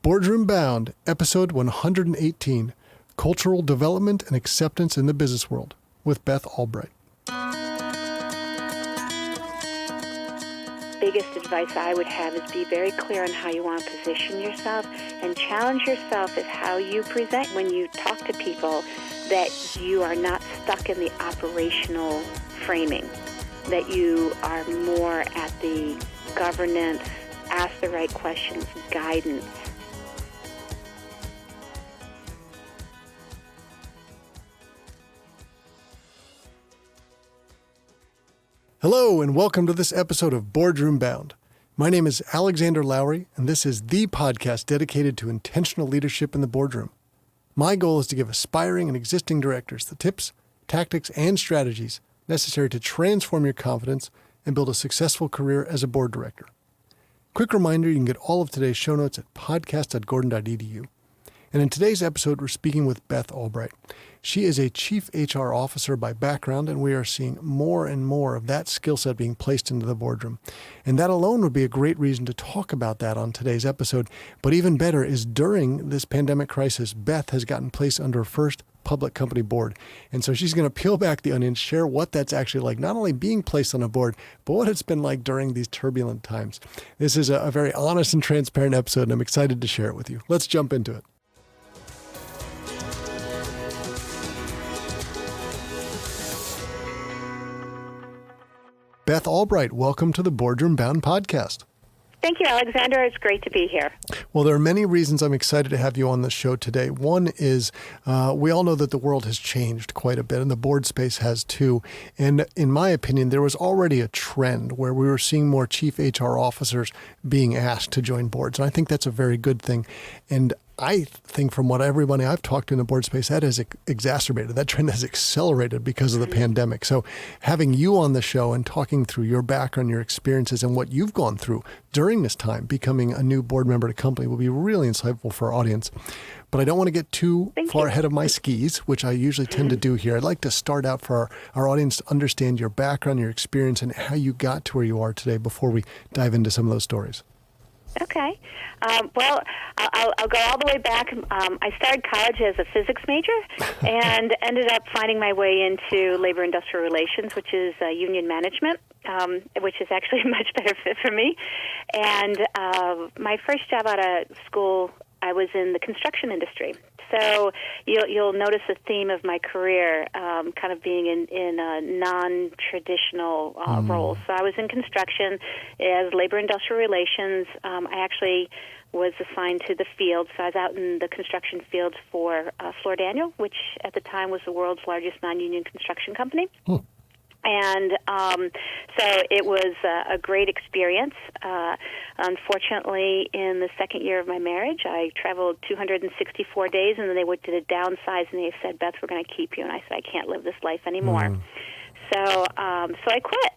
Boardroom Bound, Episode 118, Cultural Development and Acceptance in the Business World, with Beth Albright. Biggest advice I would have is be very clear on how you want to position yourself and challenge yourself as how you present when you talk to people, that you are not stuck in the operational framing, that you are more at the governance, ask the right questions, guidance. Hello, and welcome to this episode of Boardroom Bound. My name is Alexander Lowry, and this is the podcast dedicated to intentional leadership in the boardroom. My goal is to give aspiring and existing directors the tips, tactics, and strategies necessary to transform your confidence and build a successful career as a board director. Quick reminder, you can get all of today's show notes at podcast.gordon.edu. And in today's episode, we're speaking with Beth Albright. She is a Chief HR Officer by background, and we are seeing more and more of that skill set being placed into the boardroom. And that alone would be a great reason to talk about that on today's episode. But even better is during this pandemic crisis, Beth has gotten placed under her first public company board. And so she's going to peel back the onion, share what that's actually like, not only being placed on a board, but what it's been like during these turbulent times. This is a very honest and transparent episode, and I'm excited to share it with you. Let's jump into it. Beth Albright, welcome to the Boardroom Bound podcast. Thank you, Alexander. It's great to be here. Well, there are many reasons I'm excited to have you on the show today. One is we all know that the world has changed quite a bit, and the board space has too. And in my opinion, there was already a trend where we were seeing more chief HR officers being asked to join boards. And I think that's a very good thing. And I think from what everybody I've talked to in the board space, that has exacerbated. That trend has accelerated because of the pandemic. So having you on the show and talking through your background, your experiences, and what you've gone through during this time, becoming a new board member at a company, will be really insightful for our audience. But I don't want to get too far ahead of my skis, which I usually tend to do here. I'd like to start out for our audience to understand your background, your experience, and how you got to where you are today before we dive into some of those stories. Okay. Well, I'll go all the way back. I started college as a physics major and ended up finding my way into labor industrial relations, which is union management, which is actually a much better fit for me. And my first job out of school, I was in the construction industry. So you'll notice a theme of my career kind of being in a non-traditional role. So I was in construction as labor industrial relations. I actually was assigned to the field. So I was out in the construction fields for Floor Daniel, which at the time was the world's largest non-union construction company. And so it was a great experience. Unfortunately, in the second year of my marriage, I traveled 264 days, and then they did a downsize, and they said, Beth, we're going to keep you. And I said, I can't live this life anymore. So I quit.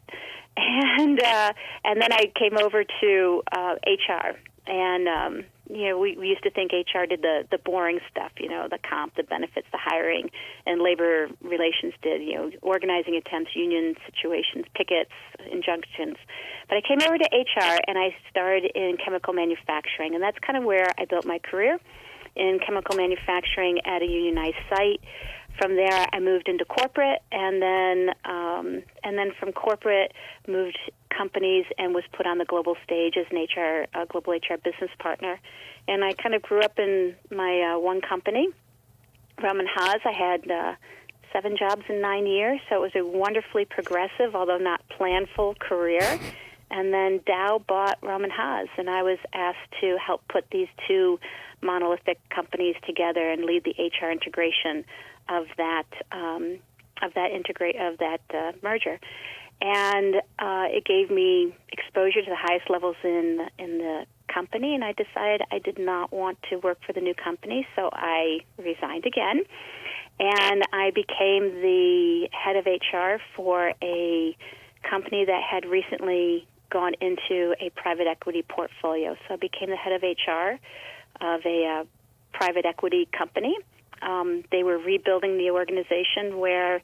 And then I came over to HR. And, we used to think HR did the boring stuff, the comp, the benefits, the hiring, and labor relations did, organizing attempts, union situations, pickets, injunctions. But I came over to HR, and I started in chemical manufacturing, and that's kind of where I built my career, in chemical manufacturing at a unionized site. From there, I moved into corporate, and then from corporate, moved companies and was put on the global stage as a global HR business partner. And I kind of grew up in my one company, Rum and Haas. I had 7 jobs in 9 years, so it was a wonderfully progressive, although not planful, career. And then Dow bought Rum and Haas, and I was asked to help put these two monolithic companies together and lead the HR integration of that merger, and it gave me exposure to the highest levels in the company. And I decided I did not want to work for the new company, so I resigned again, and I became the head of HR for a company that had recently gone into a private equity portfolio. So I became the head of HR of a private equity company. They were rebuilding the organization where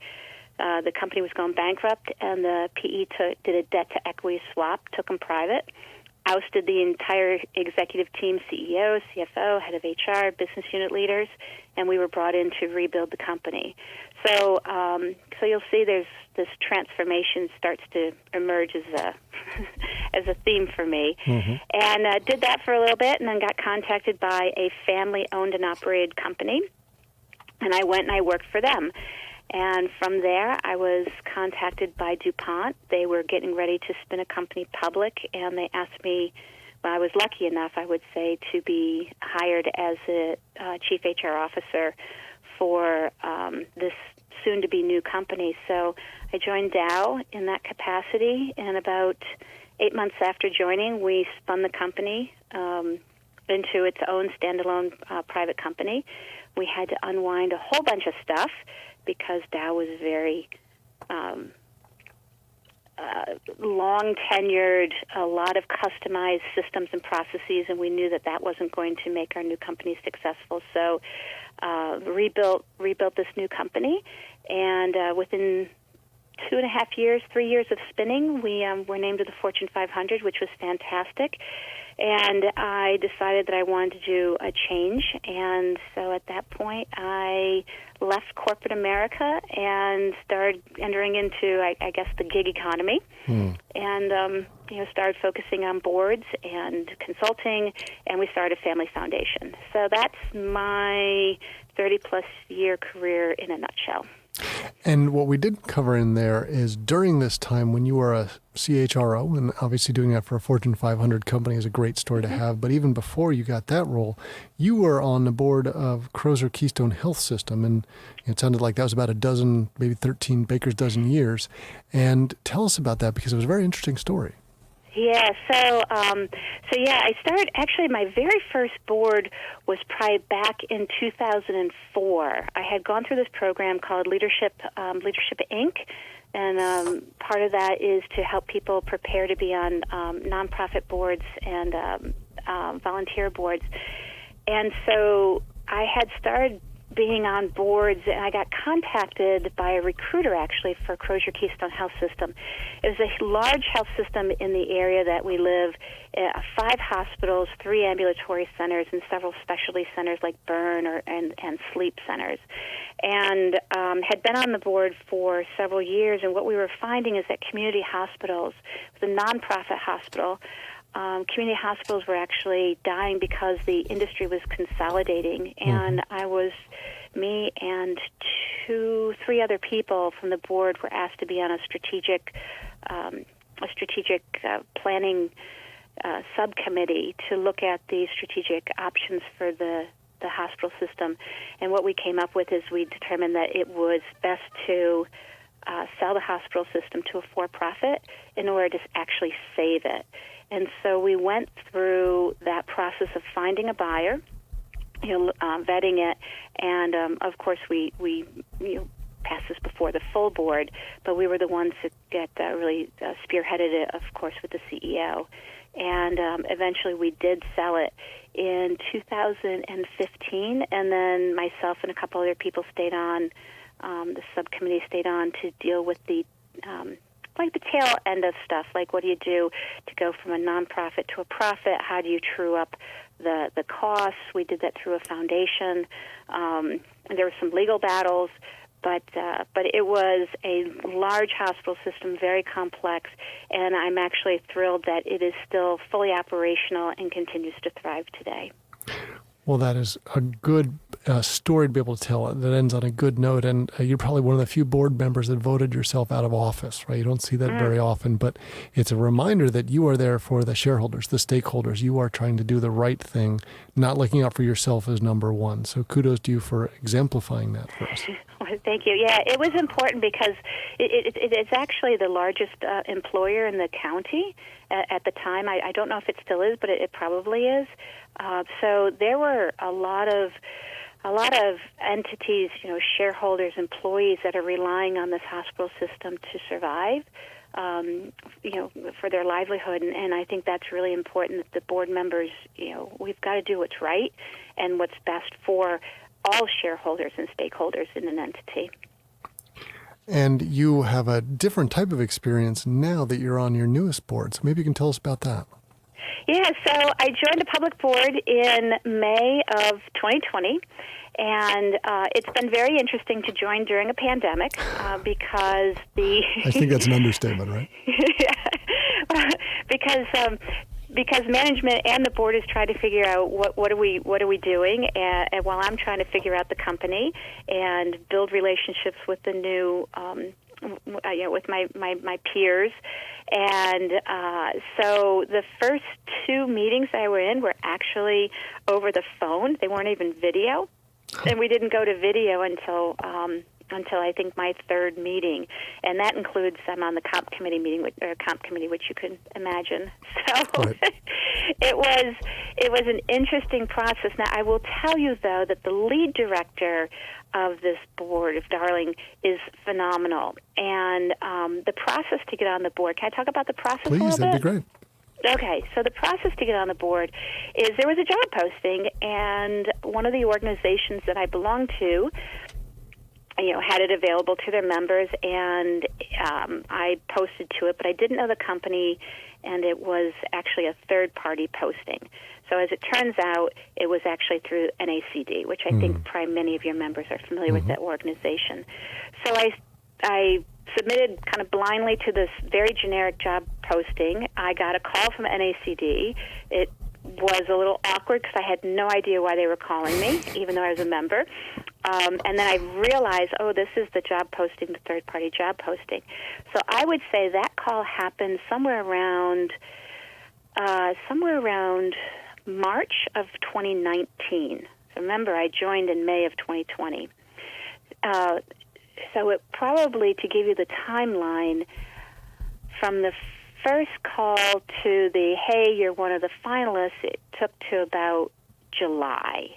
the company was going bankrupt, and the PE did a debt-to-equity swap, took them private. ousted the entire executive team, CEO, CFO, head of HR, business unit leaders, and we were brought in to rebuild the company. So you'll see there's this transformation starts to emerge as a as a theme for me. Mm-hmm. And did that for a little bit, and then got contacted by a family-owned and operated company, and I went and I worked for them. And from there, I was contacted by DuPont. They were getting ready to spin a company public, and they asked me, well, I was lucky enough, I would say, to be hired as a chief HR officer for this soon-to-be new company. So I joined Dow in that capacity, and about 8 months after joining, we spun the company into its own standalone private company. We had to unwind a whole bunch of stuff because Dow was very long-tenured, a lot of customized systems and processes, and we knew that that wasn't going to make our new company successful. So rebuilt this new company, and within 2.5 years, 3 years of spinning, we were named to the Fortune 500, which was fantastic. And I decided that I wanted to do a change, and so at that point, I left corporate America and started entering into, I guess, the gig economy, and started focusing on boards and consulting, and we started a family foundation. So that's my 30-plus year career in a nutshell. And what we did cover in there is during this time when you were a CHRO, and obviously doing that for a Fortune 500 company is a great story to have, but even before you got that role, you were on the board of Crozer Keystone Health System, and it sounded like that was about a dozen, maybe 13 baker's dozen years. And tell us about that, because it was a very interesting story. Yeah, I started, actually my very first board was probably back in 2004. I had gone through this program called Leadership Inc., and part of that is to help people prepare to be on nonprofit boards and volunteer boards. And so I had started being on boards, and I got contacted by a recruiter, actually, for Crozer Keystone Health System. It was a large health system in the area that we live, 5 hospitals, 3 ambulatory centers, and several specialty centers like burn and sleep centers. And had been on the board for several years, and what we were finding is that community hospitals, the nonprofit hospital, community hospitals were actually dying because the industry was consolidating, and me and 2-3 other people from the board were asked to be on a strategic planning subcommittee to look at the strategic options for the hospital system. And what we came up with is we determined that it was best to sell the hospital system to a for-profit in order to actually save it. And so we went through that process of finding a buyer, vetting it, and of course we passed this before the full board, but we were the ones that really spearheaded it, of course, with the CEO. And eventually we did sell it in 2015, and then myself and a couple other people stayed on, the subcommittee stayed on to deal with the tail end of stuff, like what do you do to go from a nonprofit to a profit? How do you true up the costs? We did that through a foundation. And there were some legal battles, but it was a large hospital system, very complex, and I'm actually thrilled that it is still fully operational and continues to thrive today. Well, that is a good story to be able to tell that ends on a good note. And you're probably one of the few board members that voted yourself out of office, right? You don't see that very often, but it's a reminder that you are there for the shareholders, the stakeholders. You are trying to do the right thing, not looking out for yourself as number one. So kudos to you for exemplifying that for us. Well, thank you. Yeah, it was important because it's actually the largest employer in the county at the time. I don't know if it still is, but it probably is. So there were a lot of entities, shareholders, employees that are relying on this hospital system to survive, for their livelihood. And I think that's really important that the board members, we've got to do what's right and what's best for all shareholders and stakeholders in an entity. And you have a different type of experience now that you're on your newest board. So maybe you can tell us about that. Yeah, so I joined a public board in May of 2020, and it's been very interesting to join during a pandemic because the... I think that's an understatement, right? Yeah, because management and the board is trying to figure out what are we doing, and while I'm trying to figure out the company and build relationships with the new with my peers. And so the first two meetings I were in were actually over the phone. They weren't even video, and we didn't go to video until I think my third meeting, and that includes I'm on the comp committee which you can imagine. So right. it was an interesting process. Now I will tell you though that the lead director of this board of Darling is phenomenal, and the process to get on the board. Can I talk about the process a little bit? Please, that'd be great. Okay, so the process to get on the board is there was a job posting, and one of the organizations that I belong to, had it available to their members, and I posted to it, but I didn't know the company, and it was actually a third-party posting. So as it turns out, it was actually through NACD, which I think probably many of your members are familiar with that organization. So I submitted kind of blindly to this very generic job posting. I got a call from NACD. It was a little awkward because I had no idea why they were calling me, even though I was a member. And then I realized, this is the job posting, the third-party job posting. So I would say that call happened somewhere around March of 2019. So remember, I joined in May of 2020. So it probably, to give you the timeline, from the first call to the, hey, you're one of the finalists, it took to about July.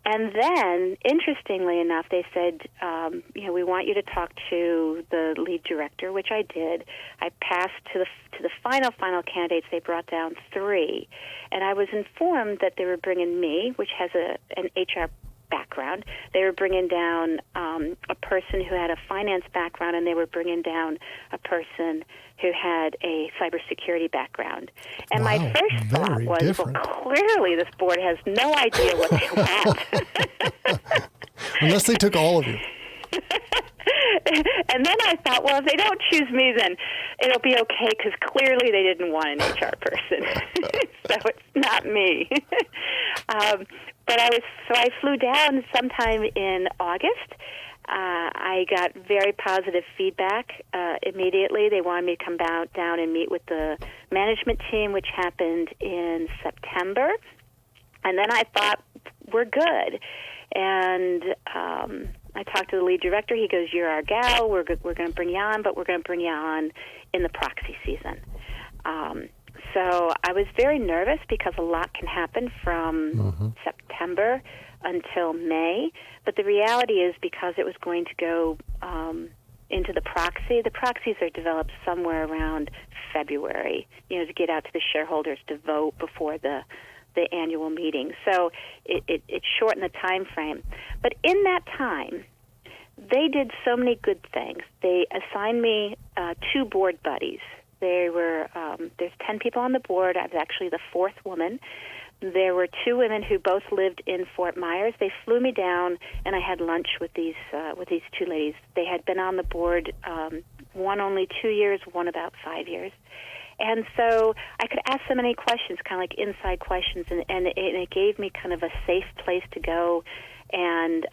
And then, interestingly enough, they said, we want you to talk to the lead director, which I did. I passed to the final candidates. They brought down 3. And I was informed that they were bringing me, which has an HR background. They were bringing down a person who had a finance background, and they were bringing down a person who had a cybersecurity background. And my first thought was, different. Well, clearly this board has no idea what they want. Unless they took all of you. And then I thought, well, if they don't choose me, then it'll be okay, because clearly they didn't want an HR person. So it's not me. But I flew down sometime in August. I got very positive feedback immediately. They wanted me to come down and meet with the management team, which happened in September. And then I thought, we're good. And I talked to the lead director. He goes, you're our gal. We're going to bring you on, but we're going to bring you on in the proxy season. So I was very nervous because a lot can happen from September until May. But the reality is, because it was going to go into the proxies are developed somewhere around February, to get out to the shareholders to vote before the annual meeting. So it shortened the time frame. But in that time, they did so many good things. They assigned me 2 board buddies. There's 10 people on the board. I was actually the 4th woman. There were 2 women who both lived in Fort Myers. They flew me down, and I had lunch with these 2 ladies. They had been on the board, one only 2 years, one about 5 years. And so I could ask them any questions, kind of like inside questions, and it gave me kind of a safe place to go. And,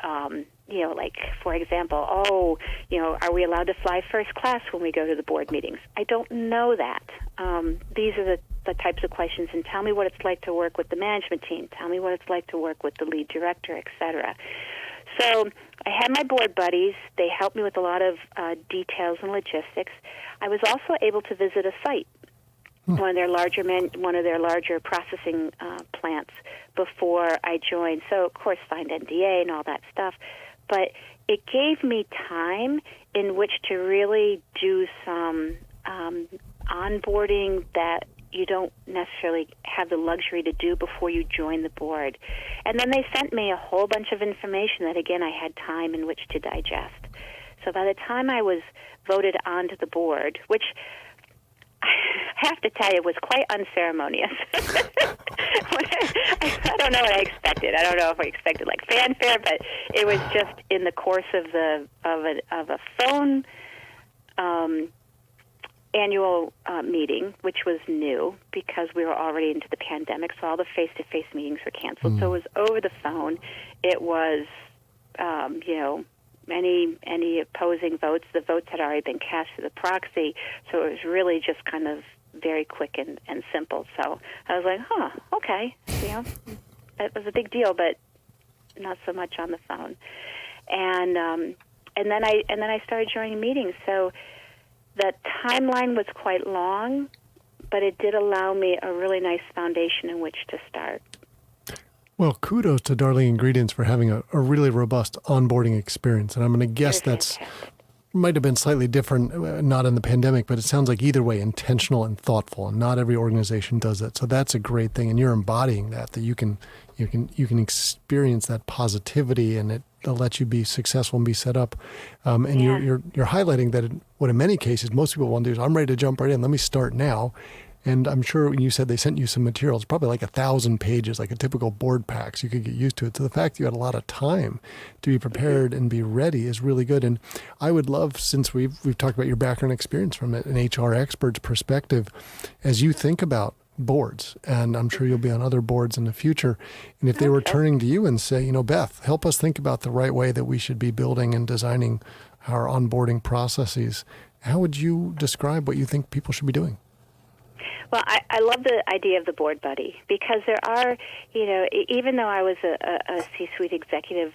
like, for example, are we allowed to fly first class when we go to the board meetings? I don't know that. These are the types of questions, and tell me what it's like to work with the management team. Tell me what it's like to work with the lead director, et cetera. So I had my board buddies. They helped me with a lot of details and logistics. I was also able to visit a site, one of their larger processing plants before I joined. So, of course, signed NDA and all that stuff. But it gave me time in which to really do some onboarding that you don't necessarily have the luxury to do before you join the board. And then they sent me a whole bunch of information that, again, I had time in which to digest. So by the time I was voted onto the board, which I have to tell you, it was quite unceremonious. I don't know what I expected. I don't know if I expected like fanfare, but it was just in the course of a phone annual meeting, which was new because we were already into the pandemic, so all the face-to-face meetings were canceled. So it was over the phone. It was, any opposing votes. The votes had already been cast to the proxy, so it was really just kind of very quick and simple. So I was like, okay, that was a big deal, but not so much on the phone. And then I started joining meetings. So the timeline was quite long, but it did allow me a really nice foundation in which to start. Well, kudos to Darling Ingredients for having a really robust onboarding experience. And I'm going to guess that's might have been slightly different, not in the pandemic, but it sounds like either way, intentional and thoughtful. And not every organization does that. So that's a great thing. And you're embodying that you can experience that positivity, and it'll let you be successful and be set up. And you're highlighting that what in many cases most people want to do is, I'm ready to jump right in. Let me start now. And I'm sure when you said they sent you some materials, probably like 1,000 pages, like a typical board pack, so you could get used to it. So the fact that you had a lot of time to be prepared and be ready is really good. And I would love, since we've talked about your background experience from an HR expert's perspective, as you think about boards, and I'm sure you'll be on other boards in the future, and if they were turning to you and say, Beth, help us think about the right way that we should be building and designing our onboarding processes, how would you describe what you think people should be doing? Well, I love the idea of the board buddy, because there are, even though I was a C-suite executive,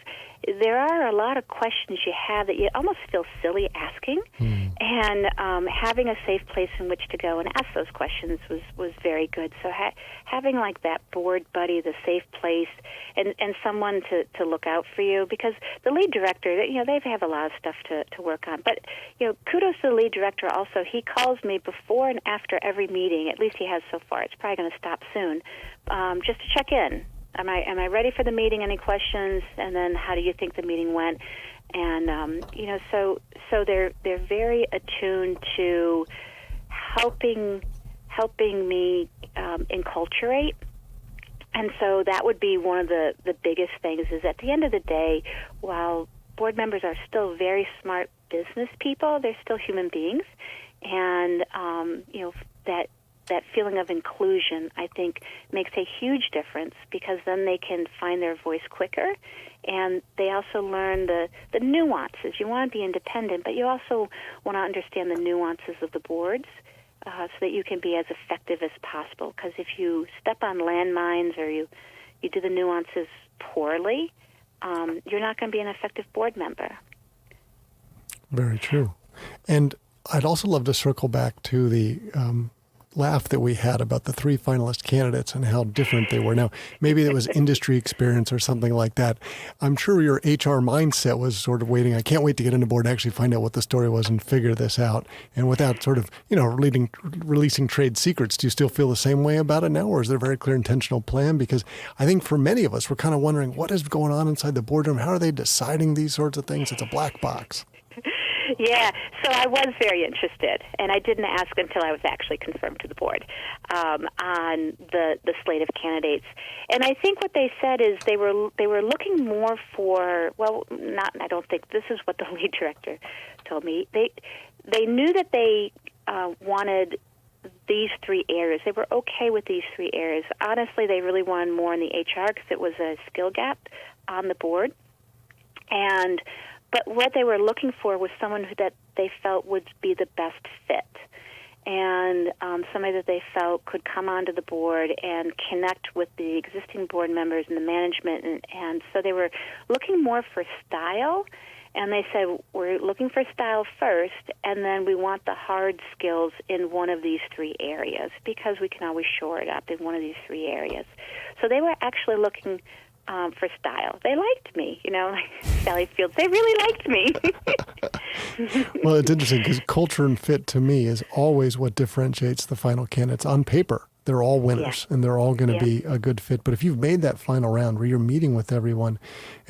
there are a lot of questions you have that you almost feel silly asking, and having a safe place in which to go and ask those questions was very good. So having like that board buddy, the safe place, and someone to look out for you, because the lead director, they have a lot of stuff to work on. But kudos to the lead director also. He calls me before and after every meeting. At least he has so far. It's probably going to stop soon, just to check in. Am I ready for the meeting? Any questions? And then how do you think the meeting went? And so they're very attuned to helping me enculturate. And so that would be one of the biggest things, is at the end of the day, while board members are still very smart business people, they're still human beings, and that feeling of inclusion, I think, makes a huge difference, because then they can find their voice quicker, and they also learn the nuances. You want to be independent, but you also want to understand the nuances of the boards, so that you can be as effective as possible. Because if you step on landmines or you do the nuances poorly, you're not going to be an effective board member. Very true. And I'd also love to circle back to the laugh that we had about the 3 finalist candidates and how different they were. Now, maybe it was industry experience or something like that. I'm sure your HR mindset was sort of waiting. I can't wait to get into board and actually find out what the story was and figure this out. And without sort of, releasing trade secrets, do you still feel the same way about it now? Or is there a very clear intentional plan? Because I think for many of us, we're kind of wondering, what is going on inside the boardroom? How are they deciding these sorts of things? It's a black box. Yeah, so I was very interested, and I didn't ask until I was actually confirmed to the board on the slate of candidates. And I think what they said is they were looking more for, I don't think, this is what the lead director told me. They knew that they wanted these 3 areas. They were okay with these 3 areas. Honestly, they really wanted more in the HR because it was a skill gap on the board. But what they were looking for was someone that they felt would be the best fit, and somebody that they felt could come onto the board and connect with the existing board members and the management. And so they were looking more for style, and they said, we're looking for style first, and then we want the hard skills in one of these 3 areas, because we can always shore it up in one of these 3 areas. So they were actually looking for style. They liked me, like Sally Fields. They really liked me. Well, it's interesting because culture and fit to me is always what differentiates the final candidates on paper. they're all winners and they're all going to be a good fit. But if you've made that final round where you're meeting with everyone,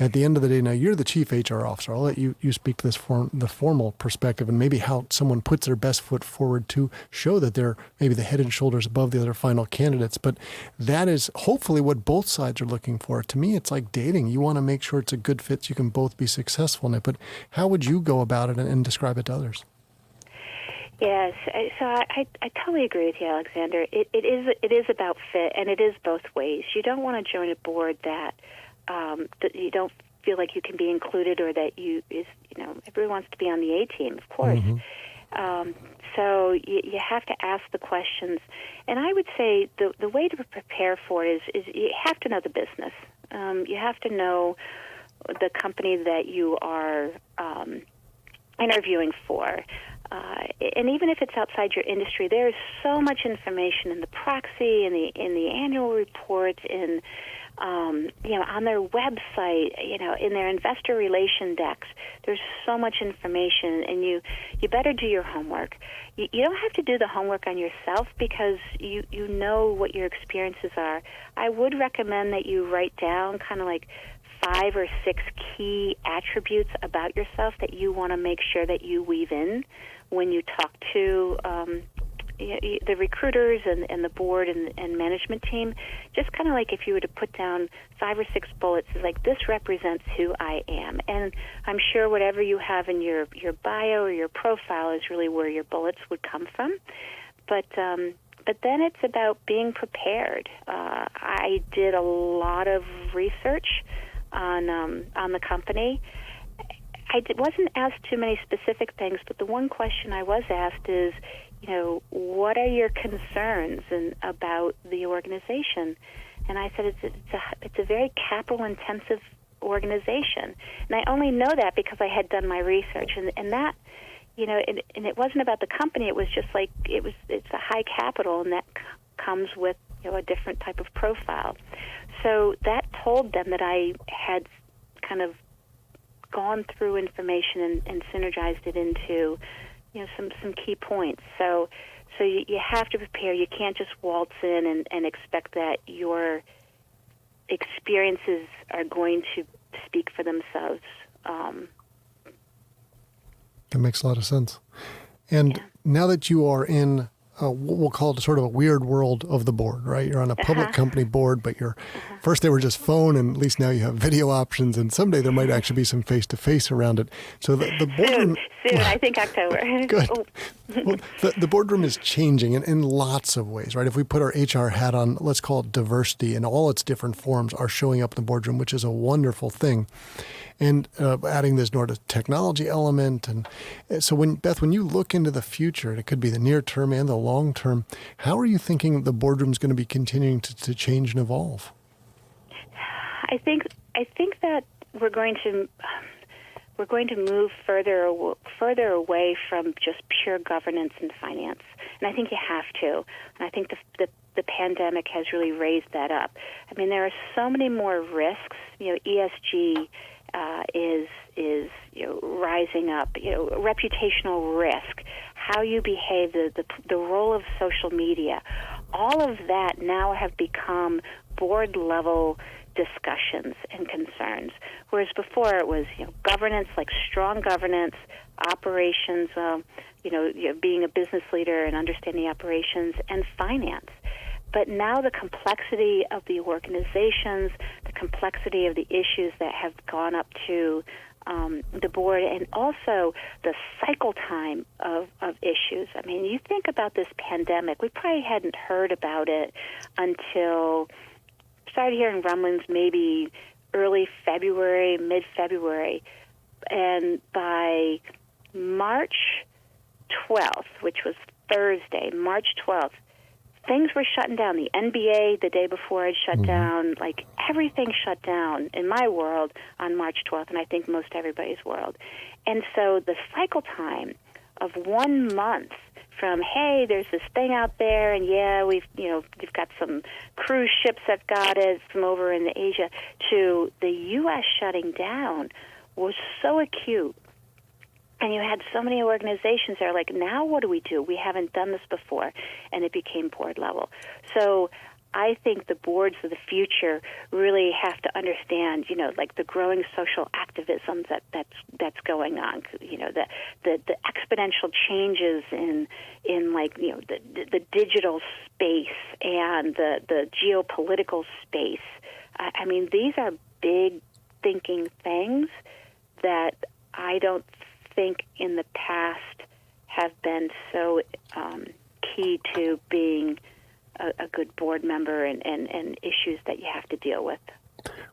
at the end of the day, now you're the chief HR officer. I'll let you speak to this the formal perspective and maybe how someone puts their best foot forward to show that they're maybe the head and shoulders above the other final candidates. But that is hopefully what both sides are looking for. To me, it's like dating. You want to make sure it's a good fit so you can both be successful in it. But how would you go about it and describe it to others? Yes, so I totally agree with you, Alexander. It is about fit, and it is both ways. You don't want to join a board that you don't feel like you can be included, or that everyone wants to be on the A team, of course. Mm-hmm. So you have to ask the questions, and I would say the way to prepare for it is you have to know the business. You have to know the company that you are interviewing for. And even if it's outside your industry, there is so much information in the proxy, in the annual report, on their website, in their investor relation decks. There's so much information, and you better do your homework. You don't have to do the homework on yourself because you know what your experiences are. I would recommend that you write down kind of like 5 or 6 key attributes about yourself that you want to make sure that you weave in when you talk to the recruiters and the board and management team. Just kind of like if you were to put down 5 or 6 bullets, it's like, this represents who I am. And I'm sure whatever you have in your bio or your profile is really where your bullets would come from. But then it's about being prepared. I did a lot of research on the company. I wasn't asked too many specific things, but the one question I was asked is, what are your concerns about the organization? And I said it's a very capital-intensive organization, and I only know that because I had done my research, and that, and it wasn't about the company. It was just like it's a high capital, and that comes with a different type of profile. So that told them that I had kind of gone through information and synergized it into some key points. So you have to prepare. You can't just waltz in and expect that your experiences are going to speak for themselves. That makes a lot of sense. And now that you are in what we'll call it sort of a weird world of the board, right? You're on a public company board, but first they were just phone, and at least now you have video options, and someday there might actually be some face-to-face around it. So the boardroom... Soon, I think October. Good. Well, the boardroom is changing in lots of ways, right? If we put our HR hat on, let's call it diversity, and all its different forms are showing up in the boardroom, which is a wonderful thing. And adding this sort of technology element. And so Beth, when you look into the future, and it could be the near term and the long term, how are you thinking the boardroom is going to be continuing to change and evolve? I think that we're going to move further away from just pure governance and finance, and I think you have to. And I think the pandemic has really raised that up. I mean, there are so many more risks. ESG is rising up. Reputational risk, how you behave, the role of social media, all of that now have become board level discussions and concerns. Whereas before it was governance, like strong governance, operations, being a business leader and understanding operations, and finance. But now the complexity of the organizations, the complexity of the issues that have gone up to the board, and also the cycle time of issues. I mean, you think about this pandemic, we probably hadn't heard about it until started hearing rumblings maybe early February, mid-February. And by March 12th, which was Thursday, March 12th, things were shutting down. The NBA the day before had shut down. Like, everything shut down in my world on March 12th, and I think most everybody's world. And so the cycle time of 1 month from, hey, there's this thing out there, and we've got some cruise ships that got it from over in Asia, to the U.S. shutting down was so acute And you had so many organizations that are like, now what do we do? We haven't done this before. And it became board level. So I think the boards of the future really have to understand, like the growing social activism that's going on. The exponential changes in like the digital space and the geopolitical space. I mean, these are big thinking things that I don't think in the past have been so key to being a good board member and issues that you have to deal with.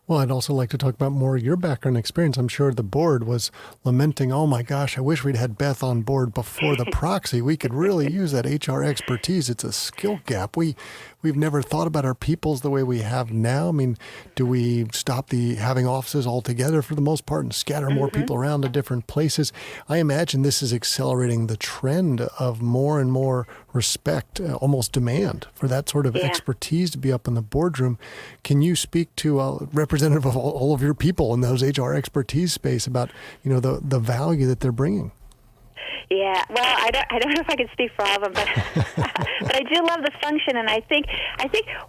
Well, I'd also like to talk about more your background experience. I'm sure the board was lamenting, oh my gosh, I wish we'd had Beth on board before the proxy. We could really use that HR expertise. It's a skill gap. We've never thought about our peoples the way we have now. I mean, do we stop having offices altogether for the most part and scatter more people around to different places? I imagine this is accelerating the trend of more and more respect, almost demand for that sort of expertise to be up in the boardroom. Can you speak to a representative of all of your people in those HR expertise space about, the value that they're bringing? Yeah, well, I don't know if I can speak for all of them, but but I do love the function, and I think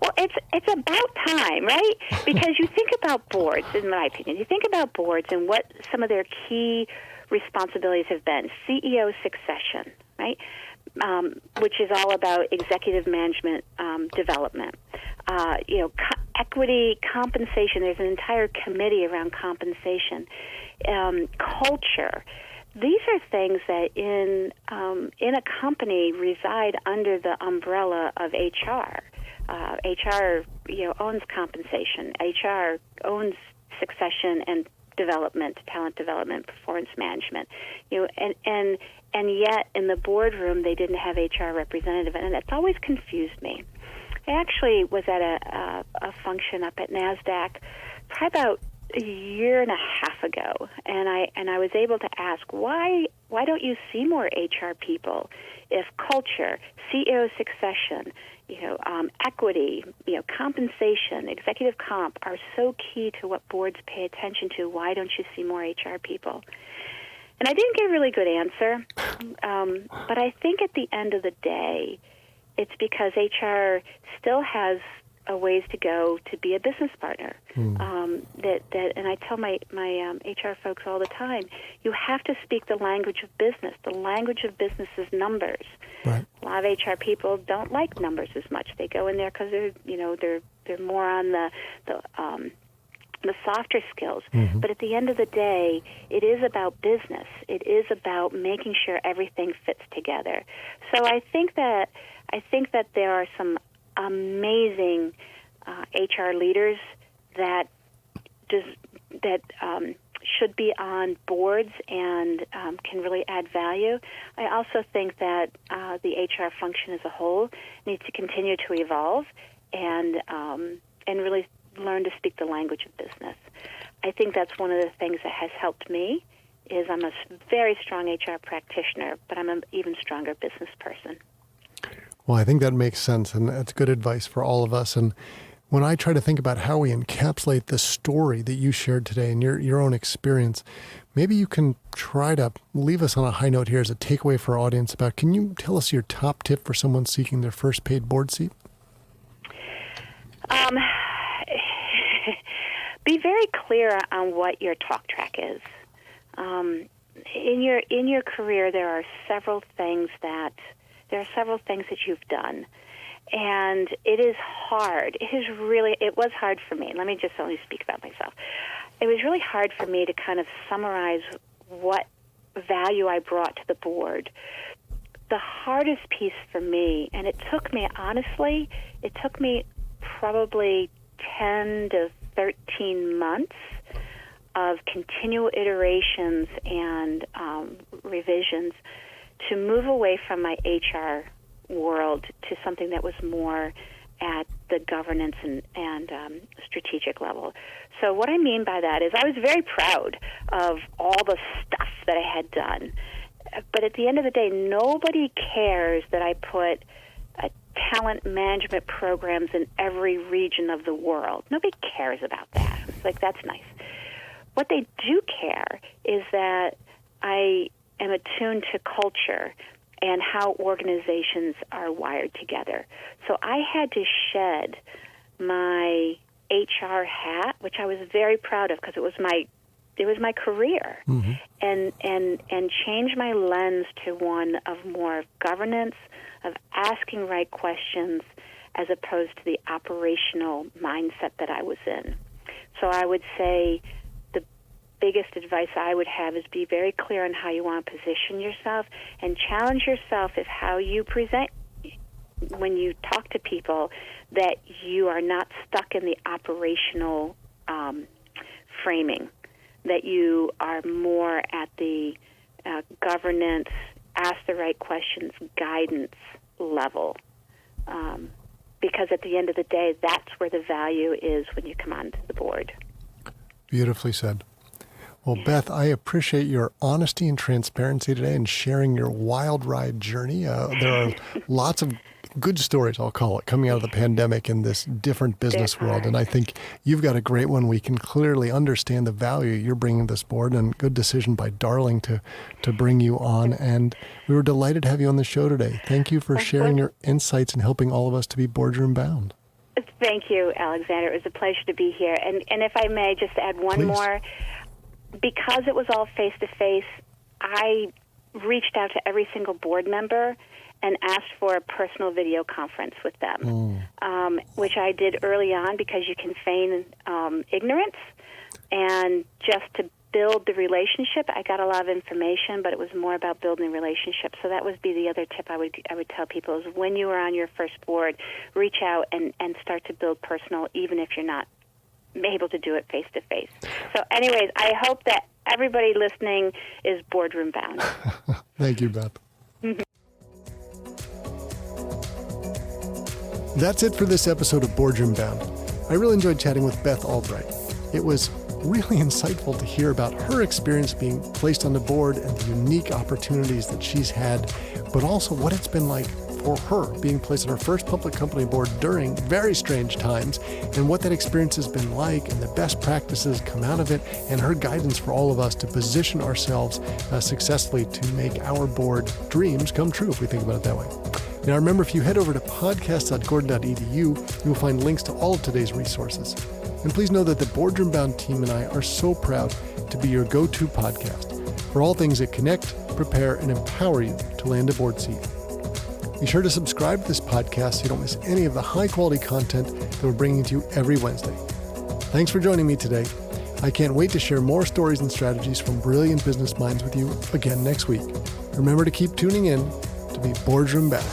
well, it's about time, right? Because you think about boards, in my opinion, you think about boards and what some of their key responsibilities have been. CEO succession, right? Which is all about executive management development. Equity, compensation. There's an entire committee around compensation. Culture. These are things that in a company reside under the umbrella of HR. HR, owns compensation. HR owns succession and development, talent development, performance management. And yet in the boardroom they didn't have HR representative, and it's always confused me. I actually was at a function up at NASDAQ probably about a year and a half ago, and I was able to ask why don't you see more HR people if culture, CEO succession, equity, compensation, executive comp are so key to what boards pay attention to? Why don't you see more HR people? And I didn't get a really good answer, but I think at the end of the day, it's because HR still has a ways to go to be a business partner. And I tell my HR folks all the time, you have to speak the language of business. The language of business is numbers. Right. A lot of HR people don't like numbers as much. They go in there because they're more on the softer skills. But at the end of the day, it is about business. It is about making sure everything fits together. So I think that there are some amazing HR leaders that should be on boards and can really add value. I also think that the HR function as a whole needs to continue to evolve and really learn to speak the language of business. I think that's one of the things that has helped me. Is I'm a very strong HR practitioner, but I'm an even stronger business person. Well, I think that makes sense, and that's good advice for all of us. And when I try to think about how we encapsulate the story that you shared today and your own experience, maybe you can try to leave us on a high note here as a takeaway for our audience about, can you tell us your top tip for someone seeking their first paid board seat? Be very clear on what your talk track is. In your career, there are several things that you've done, and it is hard. It was hard for me. Let me just only speak about myself. It was really hard for me to kind of summarize what value I brought to the board. The hardest piece for me, and it took me probably 10 to 13 months of continual iterations and revisions to move away from my HR world to something that was more at the governance and strategic level. So what I mean by that is I was very proud of all the stuff that I had done. But at the end of the day, nobody cares that I put talent management programs in every region of the world. Nobody cares about that. It's like, that's nice. What they do care is that I am attuned to culture and how organizations are wired together. So I had to shed my HR hat, which I was very proud of because it was my career, and change my lens to one of more governance, of asking right questions, as opposed to the operational mindset that I was in. So I would say the biggest advice I would have is be very clear on how you want to position yourself and challenge yourself if how you present when you talk to people, that you are not stuck in the operational framing, that you are more at the governance, ask the right questions, guidance level. Because at the end of the day, that's where the value is when you come onto the board. Beautifully said. Well, Beth, I appreciate your honesty and transparency today and sharing your wild ride journey. There are lots of good stories, I'll call it, coming out of the pandemic in this different business world. And I think you've got a great one. We can clearly understand the value you're bringing to this board, and good decision by Darling to bring you on. And we were delighted to have you on the show today. Thank you for sharing your insights and helping all of us to be boardroom bound. Thank you, Alexander. It was a pleasure to be here. And if I may just add one more, because it was all face-to-face, I reached out to every single board member and asked for a personal video conference with them, which I did early on because you can feign ignorance. And just to build the relationship, I got a lot of information, but it was more about building relationships. So that would be the other tip I would tell people is when you are on your first board, reach out and start to build personal, even if you're not able to do it face-to-face. So anyways, I hope that everybody listening is boardroom bound. Thank you, Beth. That's it for this episode of Boardroom Bound. I really enjoyed chatting with Beth Albright. It was really insightful to hear about her experience being placed on the board and the unique opportunities that she's had, but also what it's been like for her being placed on her first public company board during very strange times, and what that experience has been like and the best practices come out of it, and her guidance for all of us to position ourselves successfully to make our board dreams come true, if we think about it that way. Now remember, if you head over to podcast.gordon.edu, you will find links to all of today's resources. And please know that the Boardroom Bound team and I are so proud to be your go-to podcast for all things that connect, prepare, and empower you to land a board seat. Be sure to subscribe to this podcast so you don't miss any of the high-quality content that we're bringing to you every Wednesday. Thanks for joining me today. I can't wait to share more stories and strategies from brilliant business minds with you again next week. Remember to keep tuning in to be Boardroom Bound.